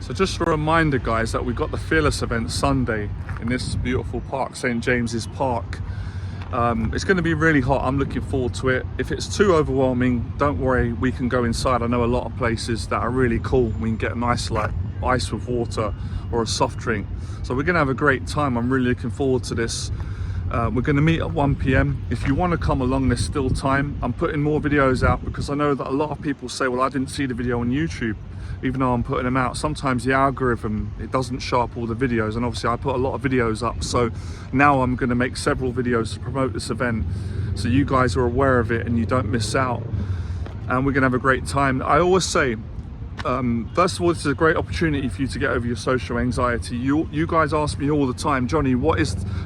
So just a reminder, guys, that we've got the Fearless event Sunday in this beautiful park, St. James's Park. It's going to be really hot. I'm looking forward to it. If it's too overwhelming, don't worry, we can go inside. I know a lot of places that are really cool. We can get a nice like ice with water or a soft drink. So we're going to have a great time. I'm really looking forward to this. We're going to meet at 1 p.m. If you want to come along, there's still time. I'm putting more videos out because I know that a lot of people say, well, I didn't see the video on YouTube, even though I'm putting them out. Sometimes the algorithm, it doesn't show up all the videos, and obviously I put a lot of videos up. So now I'm going to make several videos to promote this event so you guys are aware of it and you don't miss out. And we're going to have a great time. I always say, first of all, this is a great opportunity for you to get over your social anxiety. You guys ask me all the time, Johnny,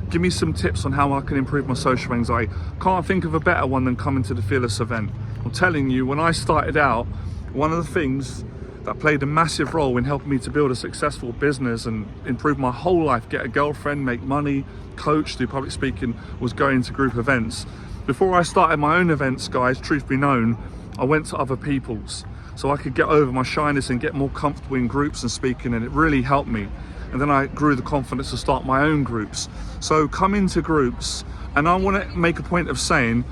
give me some tips on how I can improve my social anxiety. Can't think of a better one than coming to the Fearless event. I'm telling you, when I started out, one of the things that played a massive role in helping me to build a successful business and improve my whole life, get a girlfriend, make money, coach, do public speaking, was going to group events. Before I started my own events, guys, truth be known, I went to other people's so I could get over my shyness and get more comfortable in groups and speaking, and it really helped me. And then I grew the confidence to start my own groups. So come into groups, and I want to make a point of saying,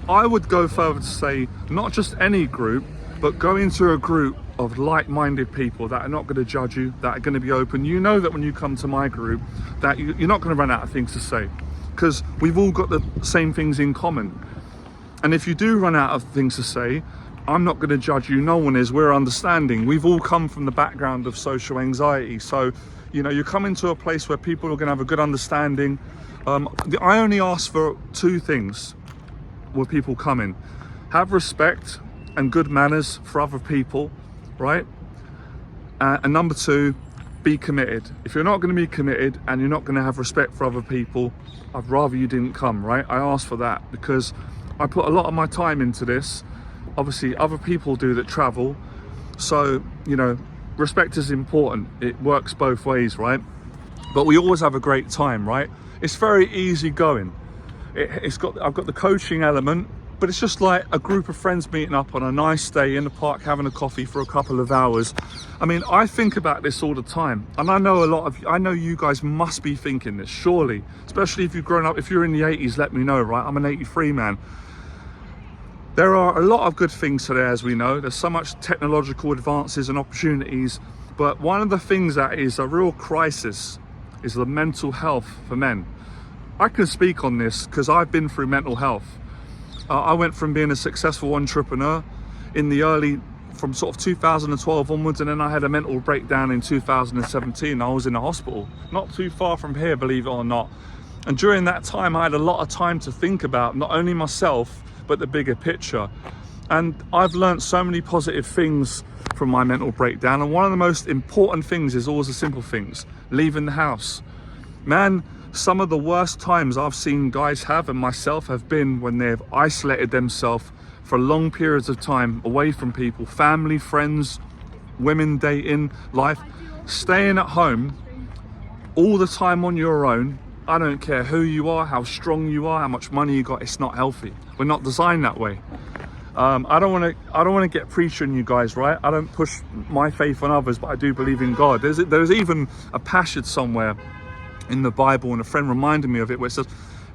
I would go further to say, not just any group, but go into a group of like-minded people that are not going to judge you, that are going to be open. You know that when you come to my group, that you're not going to run out of things to say, because we've all got the same things in common. And if you do run out of things to say, I'm not going to judge you, no one is, we're understanding. We've all come from the background of social anxiety. So, you know, you come into a place where people are going to have a good understanding. I only ask for two things when people come in. Have respect and good manners for other people, right? And number two, be committed. If you're not going to be committed and you're not going to have respect for other people, I'd rather you didn't come, right? I ask for that because I put a lot of my time into this. Obviously other people do that travel, so you know, respect is important. It works both ways, right? But we always have a great time, right? It's very easy going. I've got the coaching element, but it's just like a group of friends meeting up on a nice day in the park, having a coffee for a couple of hours. I mean, I think about this all the time, and I know you guys must be thinking this, surely, especially if you've grown up. If you're in the 80s, let me know, right? I'm an 83 man. There are a lot of good things today, as we know. There's so much technological advances and opportunities, but one of the things that is a real crisis is the mental health for men. I can speak on this because I've been through mental health. I went from being a successful entrepreneur from sort of 2012 onwards, and then I had a mental breakdown in 2017. I was in a hospital, not too far from here, believe it or not. And during that time, I had a lot of time to think about not only myself, but the bigger picture. And I've learned so many positive things from my mental breakdown. And one of the most important things is always the simple things. Leaving the house. Man, some of the worst times I've seen guys have, and myself have been, when they've isolated themselves for long periods of time away from people, family, friends, women, dating, life, staying at home all the time on your own. I don't care who you are, how strong you are, how much money you got, it's not healthy. We're not designed that way. I don't want to get preaching, you guys, right? I don't push my faith on others, but I do believe in God. There's even a passage somewhere in the Bible, and a friend reminded me of it, where it says,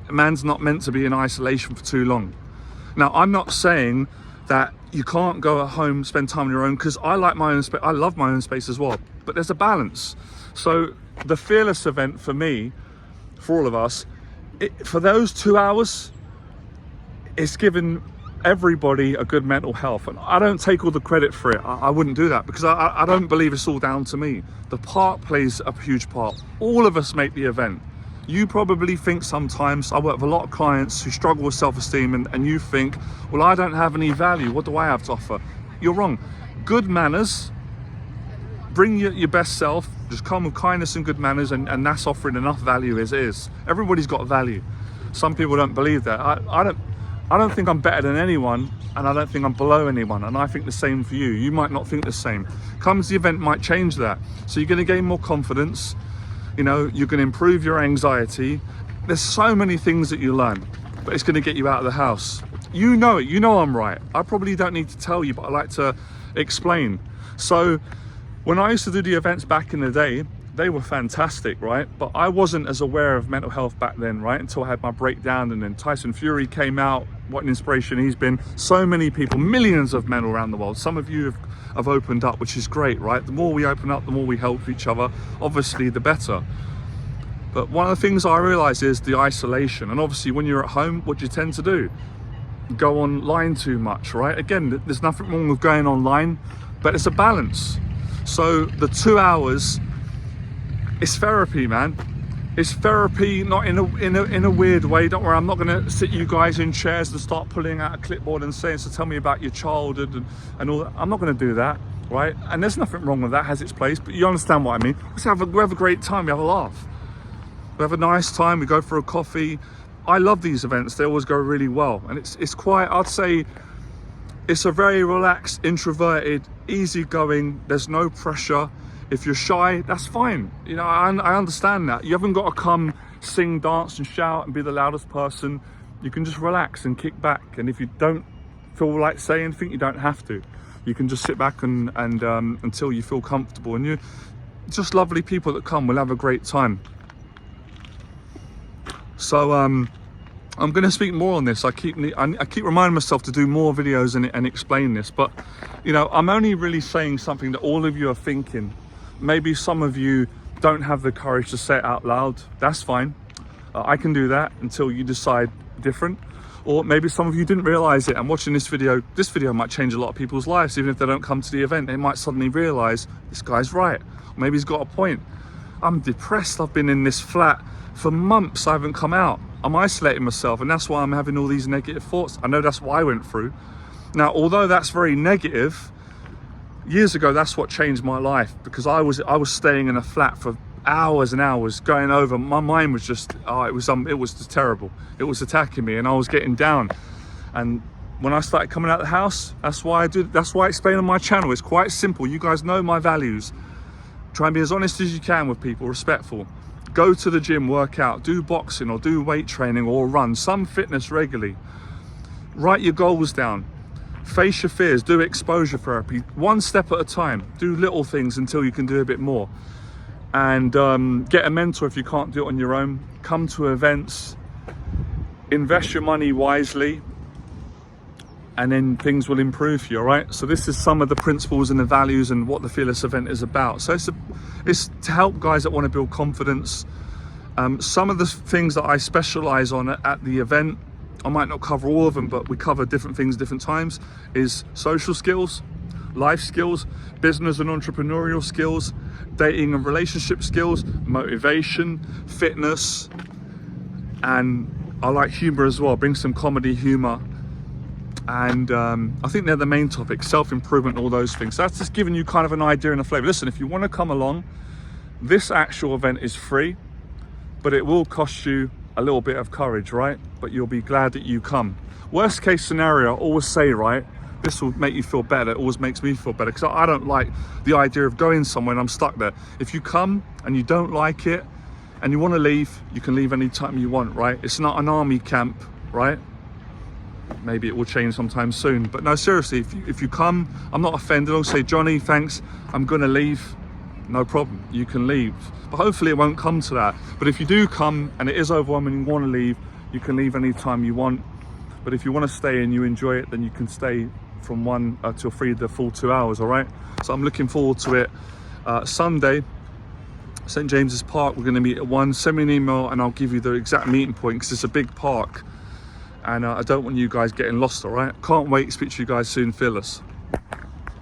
a man's not meant to be in isolation for too long. Now, I'm not saying that you can't go at home, spend time on your own, because I like my own space. I love my own space as well, but there's a balance. So the Fearless event for me, for all of us, for those 2 hours, it's given everybody a good mental health. And I don't take all the credit for it. I wouldn't do that, because I don't believe it's all down to me. The park plays a huge part. All of us make the event. You probably think sometimes, I work with a lot of clients who struggle with self-esteem, and you think, well, I don't have any value. What do I have to offer? You're wrong. Good manners, bring your best self, just come with kindness and good manners, and that's offering enough value as is. Everybody's got value. Some people don't believe that. I don't think I'm better than anyone, and I don't think I'm below anyone, and I think the same for you. You might not think the same. Comes the event might change that. So you're going to gain more confidence. You know, you're going to improve your anxiety. There's so many things that you learn, but it's going to get you out of the house. You know it. You know I'm right. I probably don't need to tell you, but I like to explain. So When I used to do the events back in the day, they were fantastic, right? But I wasn't as aware of mental health back then, right? Until I had my breakdown, and then Tyson Fury came out. What an inspiration he's been. So many people, millions of men around the world. Some of you have opened up, which is great, right? The more we open up, the more we help each other, obviously the better. But one of the things I realized is the isolation. And obviously when you're at home, what do you tend to do? Go online too much, right? Again, there's nothing wrong with going online, but it's a balance. So the 2 hours, it's therapy, man. It's therapy, not in a weird way. Don't worry, I'm not gonna sit you guys in chairs and start pulling out a clipboard and saying, so tell me about your childhood and all that. I'm not gonna do that, right? And there's nothing wrong with that, has its place, but you understand what I mean. We have a great time, we have a laugh. We have a nice time, we go for a coffee. I love these events, they always go really well. And it's quite, I'd say, it's a very relaxed, introverted, easygoing, there's no pressure. If you're shy, that's fine. You know, I understand that. You haven't got to come, sing, dance and shout and be the loudest person. You can just relax and kick back. And if you don't feel like saying anything, you don't have to. You can just sit back and until you feel comfortable. And you're just lovely people that come. We'll have a great time. So I'm going to speak more on this. I keep reminding myself to do more videos and explain this. But, you know, I'm only really saying something that all of you are thinking. Maybe some of you don't have the courage to say it out loud. That's fine. I can do that until you decide different. Or maybe some of you didn't realize it, and watching this video might change a lot of people's lives. Even if they don't come to the event, they might suddenly realize this guy's right. Or maybe he's got a point. I'm depressed. I've been in this flat for months. I haven't come out. I'm isolating myself, and that's why I'm having all these negative thoughts. I know that's what I went through. Now, although that's very negative, years ago, that's what changed my life, because I was staying in a flat for hours and hours, going over. My mind was just, it was just terrible. It was attacking me, and I was getting down. And when I started coming out of the house, that's why I explain on my channel. It's quite simple. You guys know my values. Try and be as honest as you can with people, respectful. Go to the gym, work out, do boxing or do weight training or run, some fitness regularly. Write your goals down. Face your fears, do exposure therapy, one step at a time. Do little things until you can do a bit more. And get a mentor if you can't do it on your own. Come to events, invest your money wisely, and then things will improve for you, all right? So this is some of the principles and the values and what the Fearless event is about. So it's to help guys that want to build confidence. Some of the things that I specialize on at the event, I might not cover all of them, but we cover different things different times, is social skills, life skills, business and entrepreneurial skills, dating and relationship skills, motivation, fitness, and I like humor as well. Bring some comedy, humor. And I think they're the main topics, self-improvement, all those things. So that's just giving you kind of an idea and a flavor. Listen, if you want to come along, this actual event is free, but it will cost you a little bit of courage, right? But you'll be glad that you come. Worst case scenario, I always say, right, this will make you feel better. It always makes me feel better, because I don't like the idea of going somewhere and I'm stuck there. If you come and you don't like it and you want to leave, you can leave anytime you want, right? It's not an army camp, right? Maybe it will change sometime soon, but no, seriously, if you come, I'm not offended. I'll say, Johnny, thanks, I'm gonna leave. No problem, you can leave. But hopefully it won't come to that. But if you do come and it is overwhelming and you want to leave, you can leave anytime you want. But if you want to stay and you enjoy it, then you can stay from 1 till 3, the full 2 hours, all right? So I'm looking forward to it. Sunday, St. James's Park, we're going to meet at 1. Send me an email and I'll give you the exact meeting point, because it's a big park. And I don't want you guys getting lost, all right? Can't wait to speak to you guys soon, Fearless.